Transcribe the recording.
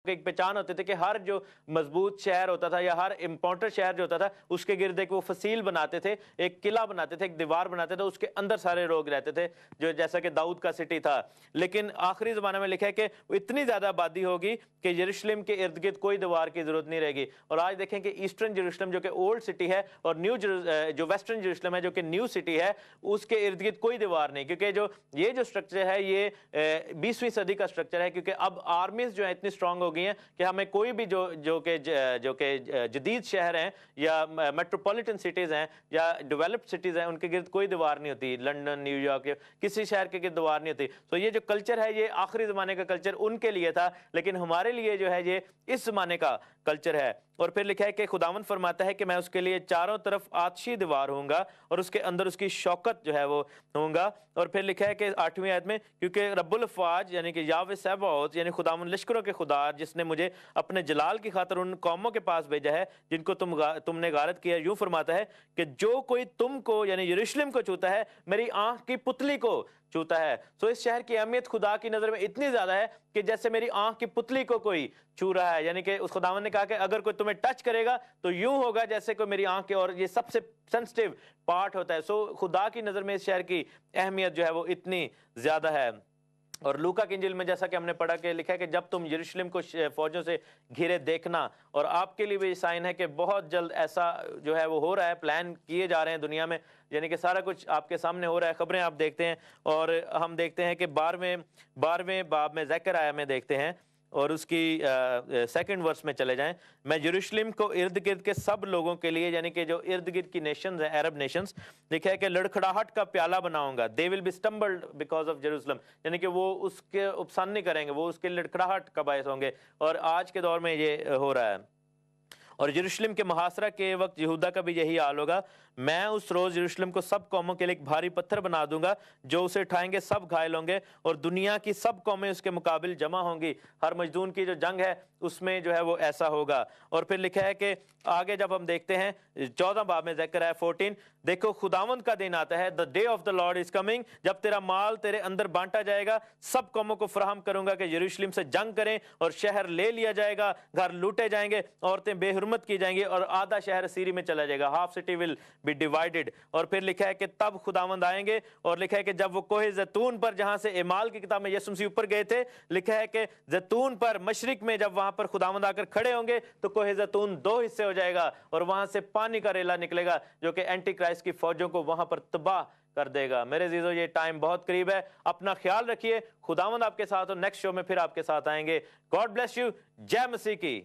एक पहचान होती थी कि हर जो मजबूत शहर होता था या हर इम्पोर्टेंट शहर जो होता था उसके गिर्द एक वो फसील बनाते थे, एक किला बनाते थे, एक दीवार बनाते थे, उसके अंदर सारे लोग रहते थे, जो जैसा कि दाऊद का सिटी था। लेकिन आखिरी जमाने में लिखा है कि इतनी ज्यादा आबादी होगी कि यरूशलेम के इर्द गिर्द कोई दीवार की जरूरत नहीं रहेगी। और आज देखें कि ईस्टर्न यरूशलेम जो कि ओल्ड सिटी है और जो वेस्टर्न यरूशलेम है जो कि न्यू सिटी है, उसके इर्द गिर्द कोई दीवार नहीं, क्योंकि जो स्ट्रक्चर है ये 20वीं सदी का स्ट्रक्चर है, क्योंकि अब आर्मीज जो है इतनी स्ट्रांग हो गई हैं कि हमें कोई भी जो कि जदीद शहर हैं या मेट्रोपॉलिटन सिटीज हैं या डेवलप्ड सिटीज हैं, उनके गिर्द कोई दीवार नहीं होती। लंदन, न्यूयॉर्क, किसी शहर के गिर्द दीवार नहीं होती। तो ये जो कल्चर है ये आखिरी जमाने का कल्चर उनके लिए था, लेकिन हमारे लिए जो है ये इस जमाने का कल्चर है। और फिर लिखा है कि खुदावंद फरमाता है कि मैं उसके लिए चारों तरफ आतशी दीवार होऊंगा और उसके अंदर उसकी शौकत जो है वो होऊंगा। और फिर लिखा है कि 8वीं आयत में, क्योंकि रब्बुल अफ़वाज यानी कि यावे सबाओत यानी खुदावंद लश्करों के खुदा जिसने मुझे अपने जलाल की खातिर उन कौमों के पास भेजा है जिनको तुमने गारत किया, यूं फरमाता है कि जो कोई तुमको यानी यरूशलेम को छूता है मेरी आंख की पुतली को छूता है। तो इस शहर की अहमियत खुदा की नजर में इतनी ज्यादा है कि जैसे मेरी आंख की पुतली को कोई छू रहा है, यानी कि उस खुदावन ने कहा कि अगर कोई तुम्हें टच करेगा तो यूं होगा जैसे कोई मेरी आंख के, और ये सबसे सेंसिटिव पार्ट होता है। सो खुदा की नजर में इस शहर की अहमियत जो है वो इतनी ज्यादा है। और लूका की इंजील में जैसा कि हमने पढ़ा कि लिखा है कि जब तुम यरूशलेम को फौजों से घिरे देखना, और आपके लिए भी साइन है कि बहुत जल्द ऐसा जो है वो हो रहा है, प्लान किए जा रहे हैं दुनिया में, यानी कि सारा कुछ आपके सामने हो रहा है। खबरें आप देखते हैं और हम देखते हैं कि 12वें बाब में ज़करिया में देखते हैं और उसकी सेकंड वर्स में चले जाएं, मैं यरूशलेम को इर्द गिर्द के सब लोगों के लिए, यानी कि जो इर्द गिर्द की नेशंस हैं, अरब नेशंस, लिखा है कि लड़खड़ाहट का प्याला बनाऊंगा। They will be stumbled because of Jerusalem, यानी कि वो उसके उपसन नहीं करेंगे, वो उसके लड़खड़ाहट का बायस होंगे। और आज के दौर में ये हो रहा है। और यरूशलेम के मुहासरा के वक्त यहूदा का भी यही हाल होगा। मैं उस रोज यरूशलेम को सब कौमों के लिए एक भारी पत्थर बना दूंगा, जो उसे उठाएंगे सब घायल होंगे और दुनिया की सब कौमें उसके मुकाबिल जमा होंगी। हर मजदून की जो जंग है उसमें जो है वो ऐसा होगा। और फिर लिखा है कि आगे जब हम देखते हैं 14 बाब में ज़करिया 14, देखो खुदावंद का दिन आता है, the day of the Lord is coming, जब तेरा माल तेरे अंदर बांटा जाएगा, सब कौमों को फराहम करूंगा कि यरूशलेम से जंग करें और शहर ले लिया जाएगा, घर लूटे जाएंगे, औरतें बेहुरमत की जाएंगी और आधा शहर सीरी में चला जाएगा। Half city will be divided. और फिर लिखा है कि तब खुदावंद आएंगे, और लिखा है कि जब वो कोहे जैतून पर, जहां से एमाल की किताब में यीशु मसीह ऊपर गए थे, लिखा है कि जैतून पर मशरिक में जब वहां पर खुदावंद आकर खड़े होंगे तो कोहे जैतून 2 हिस्से हो जाएगा और वहां से पानी का रेला निकलेगा जो कि एंटी क्राइस्ट की फौजों को वहां पर तबाह कर देगा। मेरे जीजो ये टाइम बहुत करीब है, अपना ख्याल रखिए, खुदावंद आपके साथ, और नेक्स्ट शो में फिर आपके साथ आएंगे। God bless you. जय मसीह की।